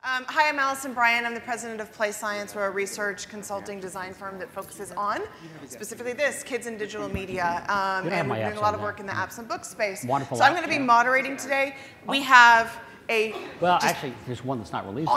Hi, I'm Alison, Bryant. I'm the president of PlayScience. We're a research consulting design firm that focuses on, specifically this, kids and digital media. And we're doing a lot of work in the apps and books space. Wanderful. So I'm going to be moderating today. We have a actually, there's one that's not released.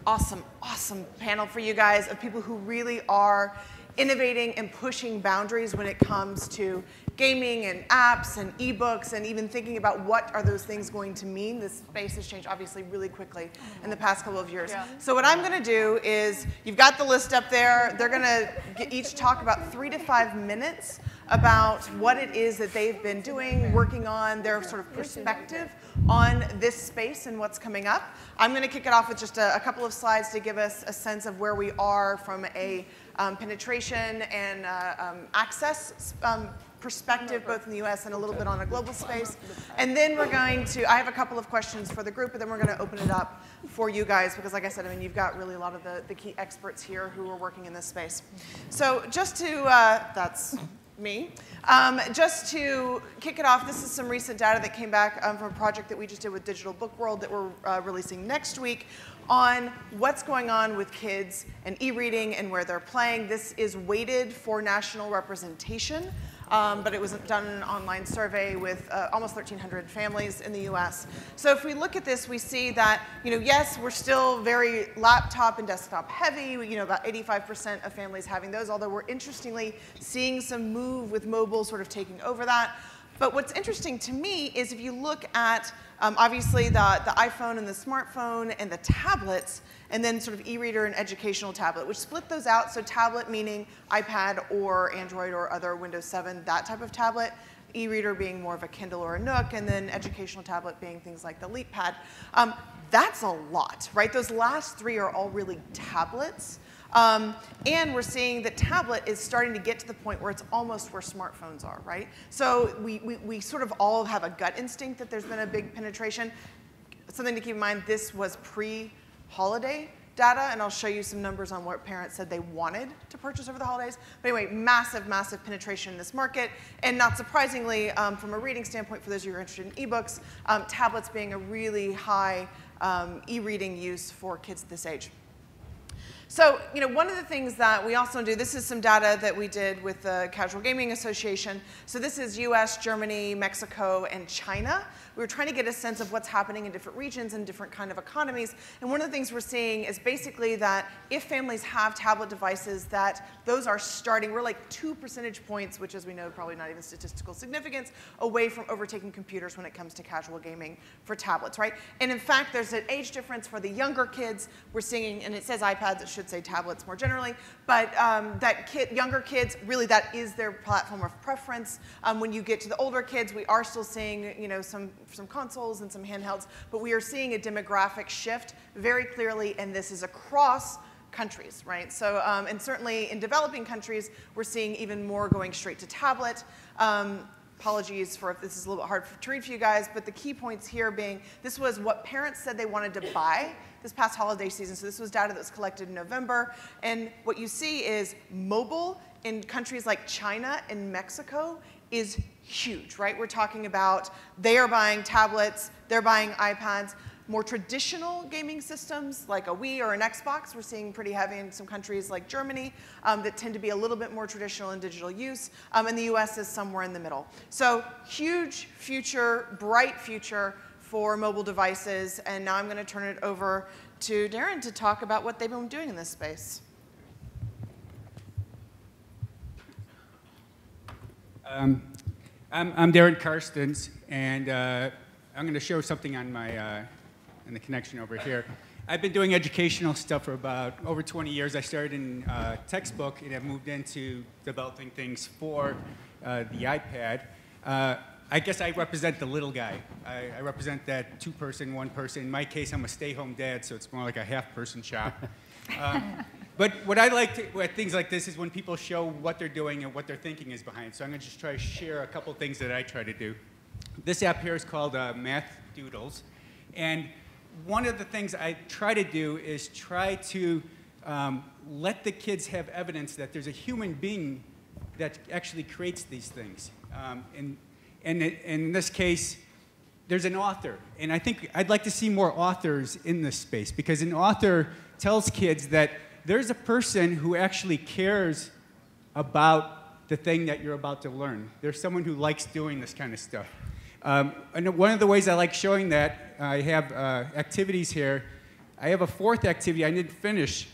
Awesome panel for you guys of people who really are innovating and pushing boundaries when it comes to gaming and apps and ebooks and even thinking about what are those things going to mean. This space has changed obviously really quickly in the past couple of years. Yeah. So what I'm going to do is, you've got the list up there. They're going to each talk about 3 to 5 minutes about what it is that they've been doing, working on, their sort of perspective on this space and what's coming up. I'm going to kick it off with just a couple of slides to give us a sense of where we are from a penetration and access perspective, both in the US and a little bit on a global space. And then we're going to, I have a couple of questions for the group, but then we're going to open it up for you guys, because like I said, I mean, you've got really a lot of the key experts here who are working in this space. So just to, that's me. Just to kick it off, this is some recent data that came back from a project that we just did with Digital Book World that we're releasing next week on what's going on with kids and e-reading and where they're playing. This is weighted for national representation, but it was done in an online survey with almost 1,300 families in the US. So if we look at this, we see that, yes, we're still very laptop and desktop heavy, about 85% of families having those, although we're interestingly seeing some move with mobile sort of taking over that. But what's interesting to me is if you look at obviously the iPhone and the smartphone and the tablets, and then sort of e-reader and educational tablet, which split those out. So tablet meaning iPad or Android or other Windows 7, that type of tablet. E-reader being more of a Kindle or a Nook, and then educational tablet being things like the Leapfrog. That's a lot, right? Those last three are all really tablets. And we're seeing that tablet is starting to get to the point where it's almost where smartphones are, right? So we sort of all have a gut instinct that there's been a big penetration. Something to keep in mind, this was pre-holiday data, and I'll show you some numbers on what parents said they wanted to purchase over the holidays. But anyway, massive, massive penetration in this market. And not surprisingly, from a reading standpoint, for those of you who are interested in ebooks, tablets being a really high e-reading use for kids at this age. So, one of the things that we also do, this is some data that we did with the Casual Gaming Association. So this is US, Germany, Mexico, and China. We were trying to get a sense of what's happening in different regions and different kind of economies. And one of the things we're seeing is basically that if families have tablet devices, that those are starting, we're like 2 percentage points, which as we know, probably not even statistical significance, away from overtaking computers when it comes to casual gaming for tablets, right? And in fact, there's an age difference for the younger kids. We're seeing, and it says iPads, it should say tablets more generally, but younger kids, really that is their platform of preference. When you get to the older kids, we are still seeing, some consoles and some handhelds, but we are seeing a demographic shift very clearly, and this is across countries, right? So, and certainly in developing countries, we're seeing even more going straight to tablet. Apologies for if this is a little bit hard to read for you guys, but the key points here being, this was what parents said they wanted to buy this past holiday season. So this was data that was collected in November. And what you see is mobile in countries like China and Mexico is huge, right? We're talking about they are buying tablets, they're buying iPads. More traditional gaming systems like a Wii or an Xbox, we're seeing pretty heavy in some countries like Germany that tend to be a little bit more traditional in digital use, and the US is somewhere in the middle. So huge future, bright future for mobile devices, and now I'm going to turn it over to Daren to talk about what they've been doing in this space. I'm Daren Carstens, and I'm going to show something on my in the connection over here. I've been doing educational stuff for about over 20 years. I started in textbook, and I've moved into developing things for the iPad. I guess I represent the little guy. I represent that 2-person, 1-person. In my case, I'm a stay-home dad, so it's more like a half-person shop. But what I like with things like this is when people show what they're doing and what their thinking is behind. So I'm going to just try to share a couple things that I try to do. This app here is called Math Doodles. And one of the things I try to do is try to let the kids have evidence that there's a human being that actually creates these things. And in this case, there's an author. And I think I'd like to see more authors in this space, because an author tells kids that there's a person who actually cares about the thing that you're about to learn. There's someone who likes doing this kind of stuff. And one of the ways I like showing that, I have activities here. I have a fourth activity I didn't finish.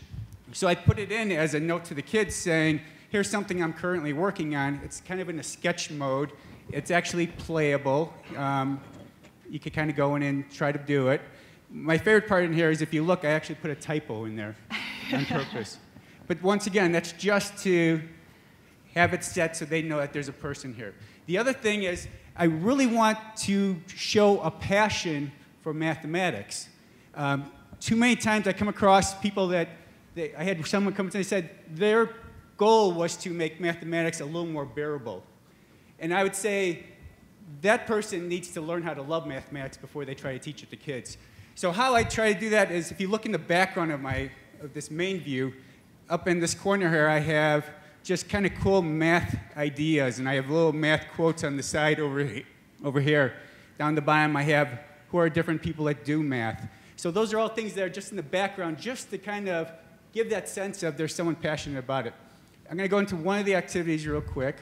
So I put it in as a note to the kids saying, here's something I'm currently working on. It's kind of in a sketch mode. It's actually playable. You could kind of go in and try to do it. My favorite part in here is if you look, I actually put a typo in there on purpose. But once again, that's just to have it set so they know that there's a person here. The other thing is I really want to show a passion for mathematics. Too many times I come across people that, I had someone come to me and said their goal was to make mathematics a little more bearable. And I would say that person needs to learn how to love mathematics before they try to teach it to kids. So how I try to do that is if you look in the background of this main view, up in this corner here I have just kind of cool math ideas, and I have little math quotes on the side over here. Down the bottom I have who are different people that do math. So those are all things that are just in the background just to kind of give that sense of there's someone passionate about it. I'm going to go into one of the activities real quick.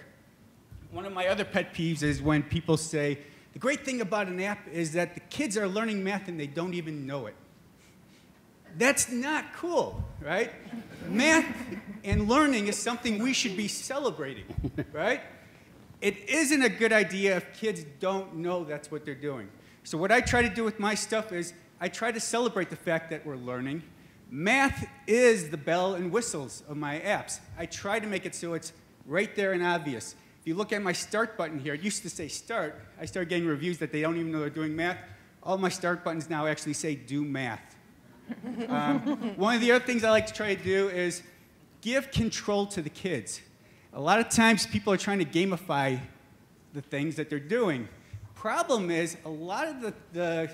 One of my other pet peeves is when people say, the great thing about an app is that the kids are learning math and they don't even know it. That's not cool, right? Math and learning is something we should be celebrating, right? It isn't a good idea if kids don't know that's what they're doing. So what I try to do with my stuff is I try to celebrate the fact that we're learning. Math is the bell and whistles of my apps. I try to make it so it's right there and obvious. If you look at my start button here, it used to say start. I started getting reviews that they don't even know they're doing math. All my start buttons now actually say do math. One of the other things I like to try to do is give control to the kids. A lot of times people are trying to gamify the things that they're doing. Problem is, a lot of the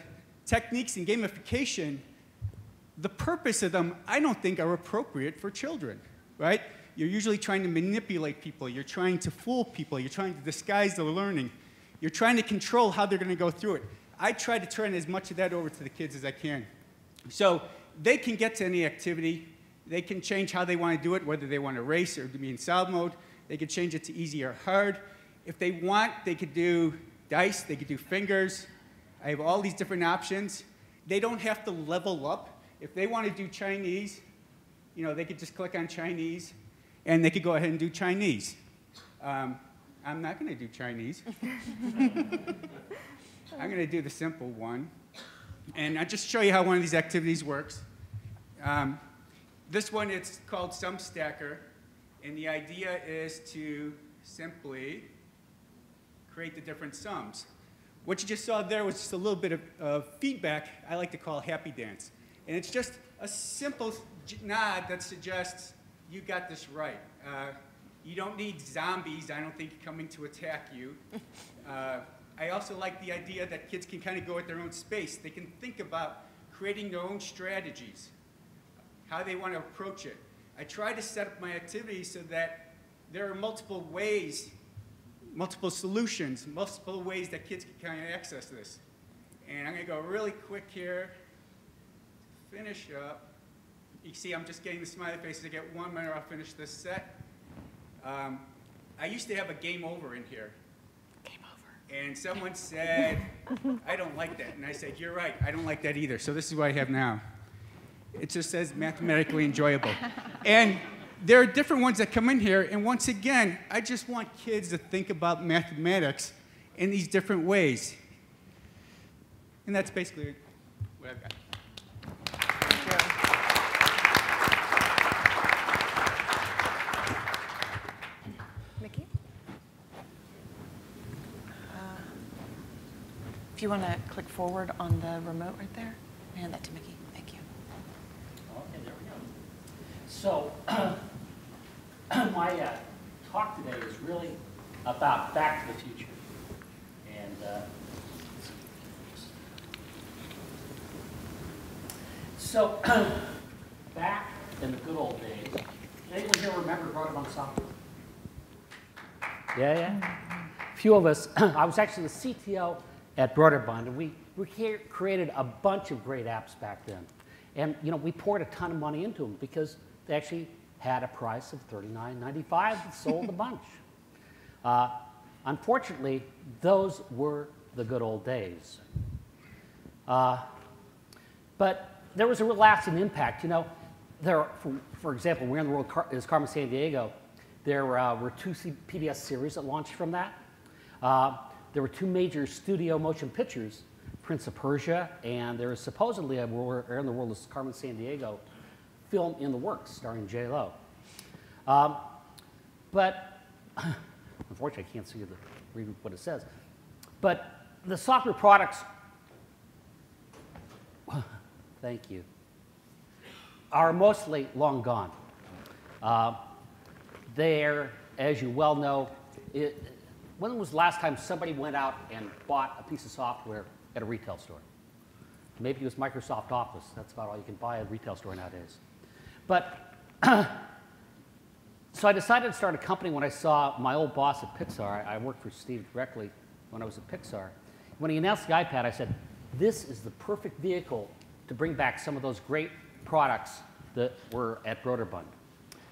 techniques in gamification, the purpose of them, I don't think are appropriate for children, right? You're usually trying to manipulate people. You're trying to fool people. You're trying to disguise their learning. You're trying to control how they're going to go through it. I try to turn as much of that over to the kids as I can. So they can get to any activity. They can change how they want to do it, whether they want to race or to be in solve mode. They could change it to easy or hard. If they want, they could do dice. They could do fingers. I have all these different options. They don't have to level up. If they want to do Chinese, they could just click on Chinese, and they could go ahead and do Chinese. I'm not going to do Chinese. I'm going to do the simple one. And I'll just show you how one of these activities works. This one, it's called Sum Stacker. And the idea is to simply create the different sums. What you just saw there was just a little bit of feedback I like to call happy dance. And it's just a simple nod that suggests you got this right. You don't need zombies, I don't think, coming to attack you. I also like the idea that kids can kind of go at their own space. They can think about creating their own strategies, how they want to approach it. I try to set up my activities so that there are multiple ways, multiple solutions, multiple ways that kids can kind of access this. And I'm going to go really quick here. Finish up. You see I'm just getting the smiley faces. I get 1 minute, I'll finish this set. I used to have a game over in here. And someone said, I don't like that. And I said, you're right, I don't like that either. So this is what I have now. It just says mathematically enjoyable. And there are different ones that come in here. And once again, I just want kids to think about mathematics in these different ways. And that's basically what I've got. If you want to click forward on the remote right there, hand that to Mickey. Thank you. Okay, there we go. So, my talk today is really about Back to the Future. And so, back in the good old days, anyone here remember Growing Up Soccer? Yeah. A few of us. I was actually the CTO at Broderbund, and we created a bunch of great apps back then. And we poured a ton of money into them because they actually had a price of $39.95 and sold a bunch. Unfortunately, those were the good old days. But there was a real lasting impact. For example, Where in the World is Carmen Sandiego? There were 2 PBS series that launched from that. There were 2 major studio motion pictures, Prince of Persia, and there is supposedly a Where in the World is Carmen Sandiego film in the works starring J-Lo. But unfortunately, I can't read what it says. But the software products, thank you, are mostly long gone. They're, as you well know, when was the last time somebody went out and bought a piece of software at a retail store? Maybe it was Microsoft Office. That's about all you can buy at a retail store nowadays. But so I decided to start a company when I saw my old boss at Pixar. I worked for Steve directly when I was at Pixar. When he announced the iPad, I said, this is the perfect vehicle to bring back some of those great products that were at Broderbund.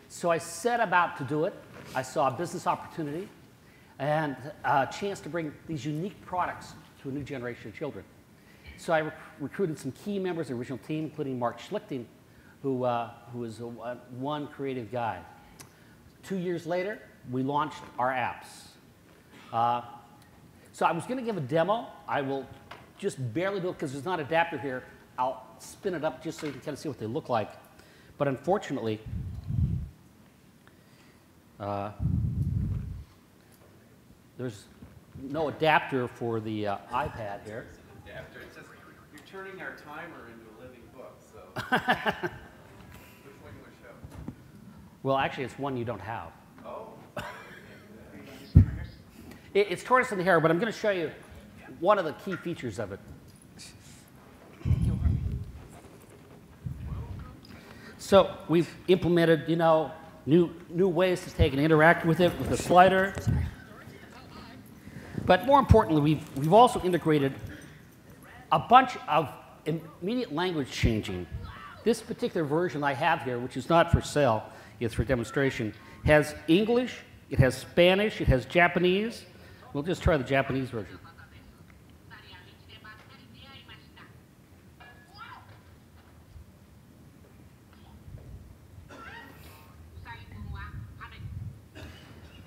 So I set about to do it. I saw a business opportunity and a chance to bring these unique products to a new generation of children. So I recruited some key members of the original team, including Mark Schlichting, who was one creative guy. 2 years later, we launched our apps. So I was going to give a demo. I will just barely do it because there's not an adapter here. I'll spin it up just so you can kind of see what they look like. But unfortunately, there's no adapter for the iPad here. Adapter. It says you're turning our timer into a living book. So which one you want to show? Well, actually, it's one you don't have. Oh. It's tortoise in the hair, but I'm going to show you one of the key features of it. So we've implemented, new ways to take and interact with it with a slider. But more importantly, we've also integrated a bunch of immediate language changing. This particular version I have here, which is not for sale, it's for demonstration, has English, it has Spanish, it has Japanese. We'll just try the Japanese version.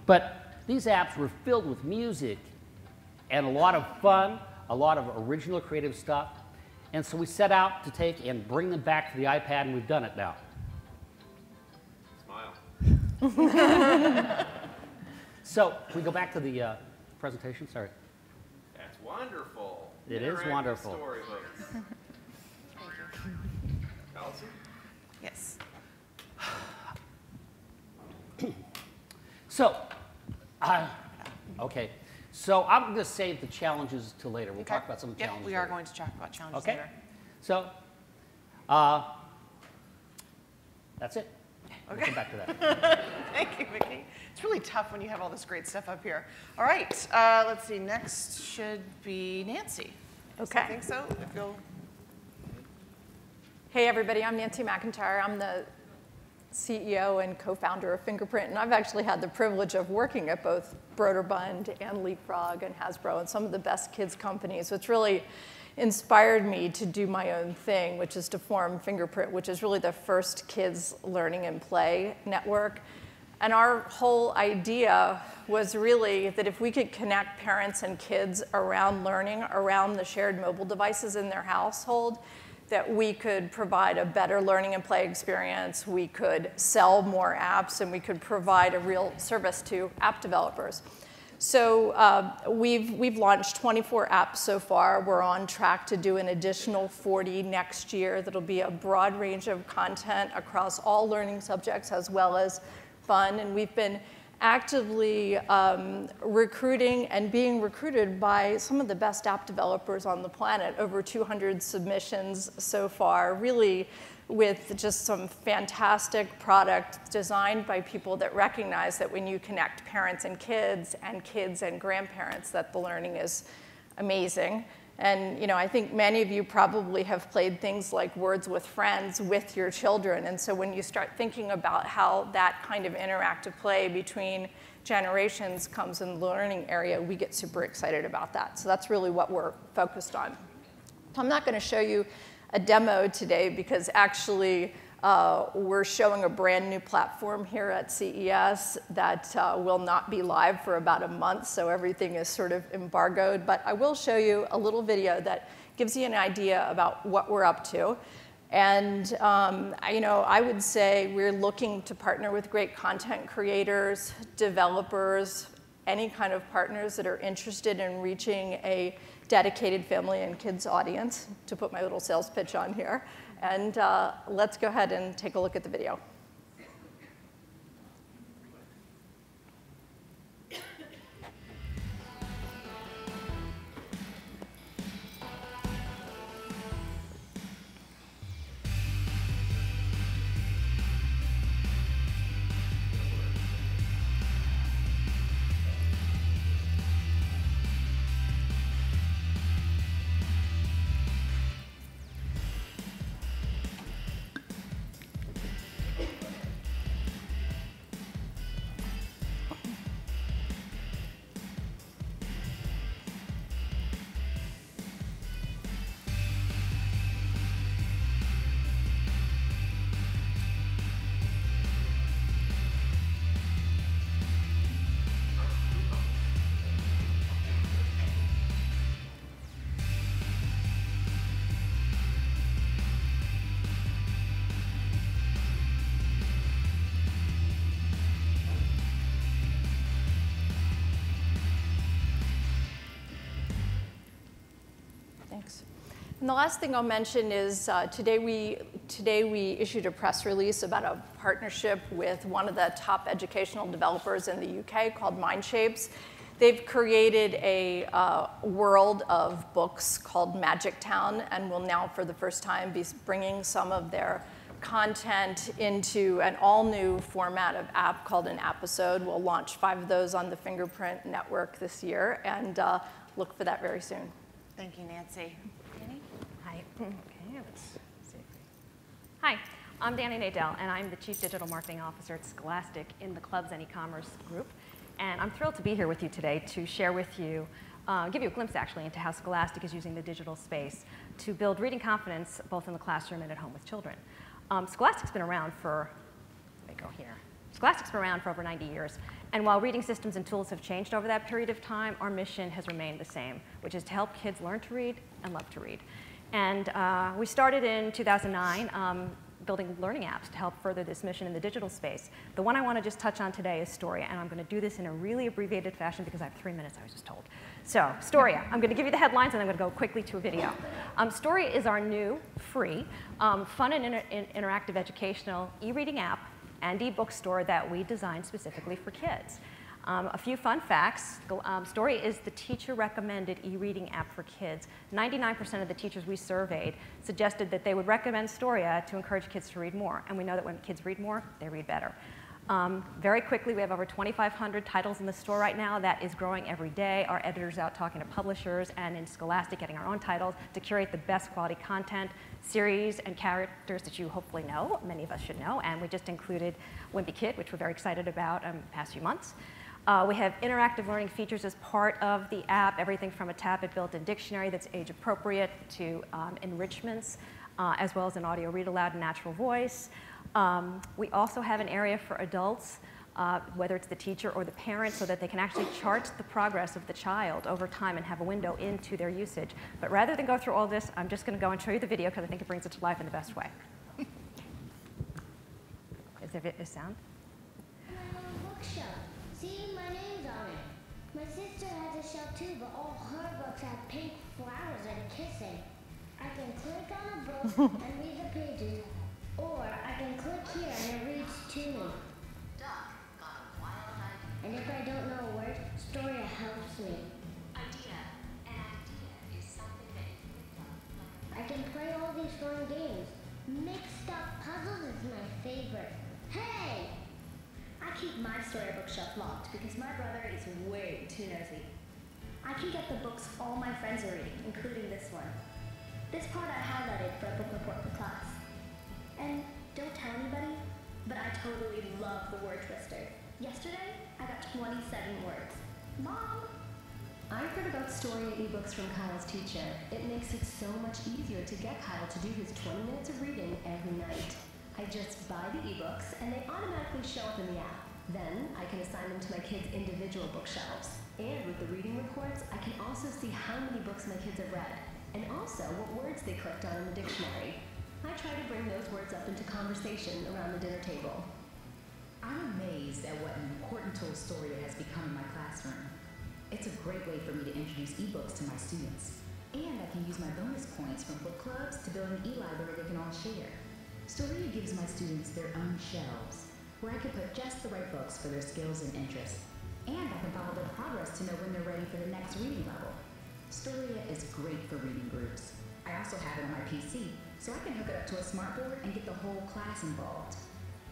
But these apps were filled with music and a lot of fun, a lot of original creative stuff. And so we set out to take and bring them back to the iPad, and we've done it now. Smile. So can we go back to the presentation? Sorry. That's wonderful. It is wonderful. Storybooks. Alison? Yes. So, okay. So I'm going to save the challenges till later. We'll talk about some of the challenges. We are later. going to talk about challenges Okay. later. So, that's it. Okay. We'll come back to that. Thank you, Vicky. It's really tough when you have all this great stuff up here. All right, let's see. Next should be Nancy. Okay. I think so. If you'll. Hey, everybody. I'm Nancy MacIntyre. I'm the CEO and co-founder of Fingerprint, and I've actually had the privilege of working at both Broderbund and Leapfrog and Hasbro and some of the best kids companies. So it's really inspired me to do my own thing, which is to form Fingerprint, which is really the first kids learning and play network. And our whole idea was really that if we could connect parents and kids around learning, around the shared mobile devices in their household, that we could provide a better learning and play experience, we could sell more apps, and we could provide a real service to app developers. So we've launched 24 apps so far. We're on track to do an additional 40 next year. That'll be a broad range of content across all learning subjects as well as fun. And we've been actively recruiting and being recruited by some of the best app developers on the planet, over 200 submissions so far, really with just some fantastic product designed by people that recognize that when you connect parents and kids and grandparents, that the learning is amazing. And I think many of you probably have played things like Words with Friends with your children. And so when you start thinking about how that kind of interactive play between generations comes in the learning area, we get super excited about that. So that's really what we're focused on. So I'm not going to show you a demo today because actually we're showing a brand new platform here at CES that will not be live for about a month, so everything is sort of embargoed. But I will show you a little video that gives you an idea about what we're up to. And I would say we're looking to partner with great content creators, developers, any kind of partners that are interested in reaching a dedicated family and kids audience, to put my little sales pitch on here. And let's go ahead and take a look at the video. And the last thing I'll mention is today we issued a press release about a partnership with one of the top educational developers in the UK called Mindshapes. They've created a world of books called Magic Town, and will now for the first time be bringing some of their content into an all-new format of app called an episode. We'll launch 5 of those on the Fingerprint network this year, and look for that very soon. Thank you, Nancy. Dani? Hi. Okay, let's see. Hi, I'm Dani Nadel, and I'm the Chief Digital Marketing Officer at Scholastic in the Clubs and E-commerce group. And I'm thrilled to be here with you today to share with you, give you a glimpse actually into how Scholastic is using the digital space to build reading confidence both in the classroom and at home with children. Scholastic's been around for, let me go here. Scholastic's been around for over 90 years. And while reading systems and tools have changed over that period of time, our mission has remained the same, which is to help kids learn to read and love to read. And we started in 2009 building learning apps to help further this mission in the digital space. The one I want to just touch on today is Storia, and I'm going to do this in a really abbreviated fashion because I have 3 minutes, I was just told. So, Storia. I'm going to give you the headlines, and I'm going to go quickly to a video. Storia is our new, free, fun and interactive educational e-reading app and e-book store that we designed specifically for kids. A few fun facts. Storia is the teacher-recommended e-reading app for kids. 99% of the teachers we surveyed suggested that they would recommend Storia to encourage kids to read more. And we know that when kids read more, they read better. Very quickly, we have over 2,500 titles in the store right now. That is growing every day. Our editor's out talking to publishers and in Scholastic getting our own titles to curate the best quality content, series, and characters that you hopefully know. Many of us should know. And we just included Wimpy Kid, which we're very excited about the past few months. We have interactive learning features as part of the app, everything from a tablet built-in dictionary that's age appropriate to enrichments, as well as an audio read aloud and natural voice. We also have an area for adults, whether it's the teacher or the parent, so that they can actually chart the progress of the child over time and have a window into their usage. But rather than go through all this, I'm just going to go and show you the video because I think it brings it to life in the best way. Is there sound? See, my name's on it. My sister has a shelf too, but all her books have pink flowers and kissing. I can click on a book and read the pages, or I can click here and it reads to me. Duck got a wild idea. And if I don't know a word, Storia helps me. An idea is something that you picked up. I can play all these fun games. Mixed up puzzles is my favorite. Hey! I keep my storybook shelf locked because my brother is way too nosy. I can get the books all my friends are reading, including this one. This part I highlighted for a book report for class. And don't tell anybody, but I totally love the word twister. Yesterday, I got 27 words. Mom! I heard about Storia ebooks from Kyle's teacher. It makes it so much easier to get Kyle to do his 20 minutes of reading every night. I just buy the ebooks, and they automatically show up in the app. Then, I can assign them to my kids' individual bookshelves. And with the reading reports, I can also see how many books my kids have read, and also what words they clicked on in the dictionary. I try to bring those words up into conversation around the dinner table. I'm amazed at what an important tool Storia has become in my classroom. It's a great way for me to introduce ebooks to my students. And I can use my bonus points from book clubs to build an e-library they can all share. Storia gives my students their own shelves, where I can put just the right books for their skills and interests. And I can follow their progress to know when they're ready for the next reading level. Storia is great for reading groups. I also have it on my PC, so I can hook it up to a smartboard and get the whole class involved.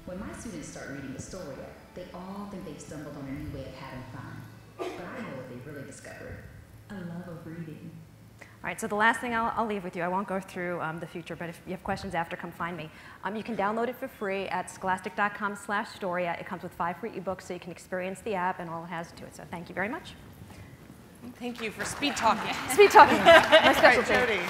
When my students start reading Storia, they all think they've stumbled on a new way of having fun. But I know what they really discovered: a love of reading. All right, so the last thing I'll leave with you, I won't go through the future, but if you have questions after, come find me. You can download it for free at scholastic.com/Storia. It comes with 5 free ebooks, so you can experience the app and all it has to it. So thank you very much. Thank you for speed talking. Speed talking, my specialty. Jody.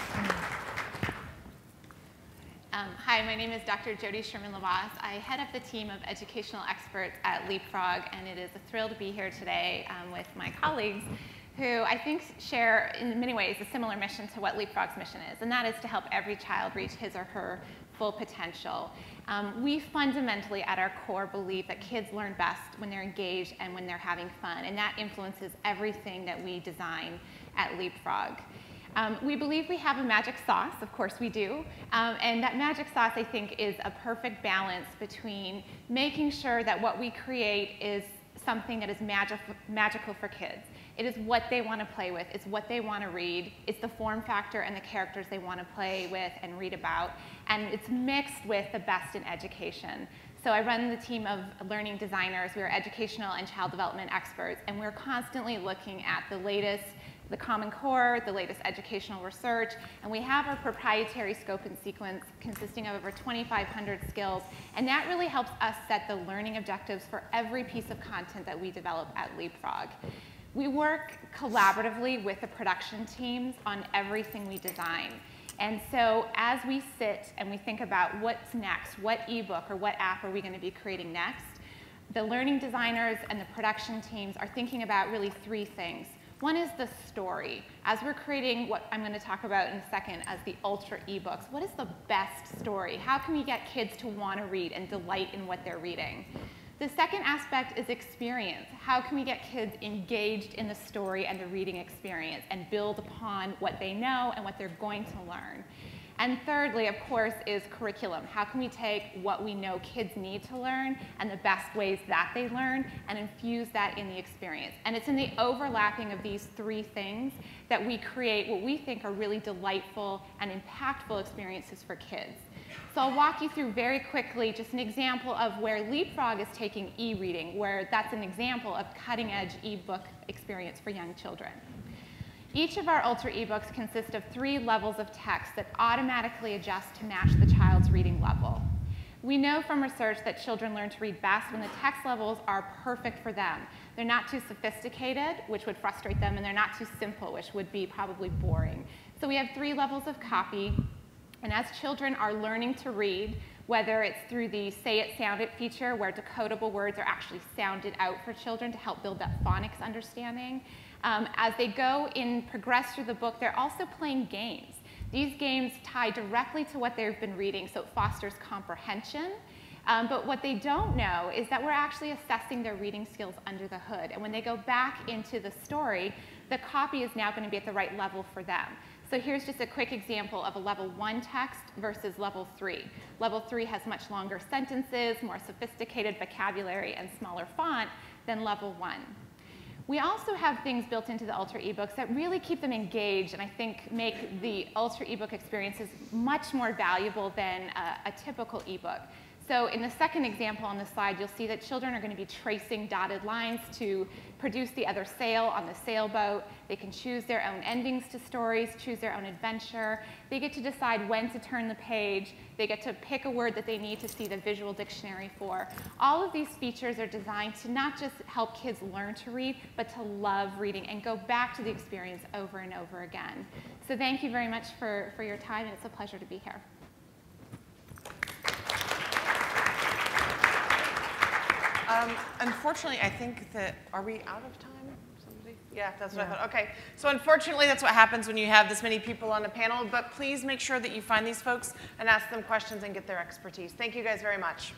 Hi, my name is Dr. Jody Sherman-Levos. I head up the team of educational experts at Leapfrog, and it is a thrill to be here today with my colleagues who I think share, in many ways, a similar mission to what Leapfrog's mission is, and that is to help every child reach his or her full potential. We fundamentally, at our core, believe that kids learn best when they're engaged and when they're having fun, and that influences everything that we design at Leapfrog. We believe we have a magic sauce, of course we do, and that magic sauce, I think, is a perfect balance between making sure that what we create is something that is magical for kids. It is what they want to play with, it's what they want to read, it's the form factor and the characters they want to play with and read about, and it's mixed with the best in education. So I run the team of learning designers. We are educational and child development experts, and we're constantly looking at the latest, the Common Core, the latest educational research, and we have our proprietary scope and sequence consisting of over 2,500 skills, and that really helps us set the learning objectives for every piece of content that we develop at Leapfrog. We work collaboratively with the production teams on everything we design. And so as we sit and we think about what's next, what ebook or what app are we going to be creating next, the learning designers and the production teams are thinking about really 3 things. One is the story. As we're creating what I'm going to talk about in a second as the ultra ebooks, what is the best story? How can we get kids to want to read and delight in what they're reading? The second aspect is experience. How can we get kids engaged in the story and the reading experience and build upon what they know and what they're going to learn? And thirdly, of course, is curriculum. How can we take what we know kids need to learn and the best ways that they learn and infuse that in the experience? And it's in the overlapping of these 3 things that we create what we think are really delightful and impactful experiences for kids. So I'll walk you through very quickly just an example of where Leapfrog is taking e-reading, where that's an example of cutting-edge e-book experience for young children. Each of our Ultra ebooks consists of 3 levels of text that automatically adjust to match the child's reading level. We know from research that children learn to read best when the text levels are perfect for them. They're not too sophisticated, which would frustrate them, and they're not too simple, which would be probably boring. So we have 3 levels of copy, and as children are learning to read, whether it's through the Say It, Sound It feature, where decodable words are actually sounded out for children to help build that phonics understanding, as they go and progress through the book, they're also playing games. These games tie directly to what they've been reading, so it fosters comprehension. But what they don't know is that we're actually assessing their reading skills under the hood. And when they go back into the story, the copy is now going to be at the right level for them. So here's just a quick example of a level 1 text versus level 3. Level 3 has much longer sentences, more sophisticated vocabulary, and smaller font than level 1. We also have things built into the Ultra ebooks that really keep them engaged and I think make the Ultra ebook experiences much more valuable than a typical ebook. So in the second example on the slide, you'll see that children are going to be tracing dotted lines to produce the other sail on the sailboat. They can choose their own endings to stories, choose their own adventure. They get to decide when to turn the page. They get to pick a word that they need to see the visual dictionary for. All of these features are designed to not just help kids learn to read, but to love reading and go back to the experience over and over again. So thank you very much for your time, and it's a pleasure to be here. Unfortunately, I think that, are we out of time? Somebody? Yeah, that's what I thought. Okay, so unfortunately, that's what happens when you have this many people on a panel, but please make sure that you find these folks and ask them questions and get their expertise. Thank you guys very much.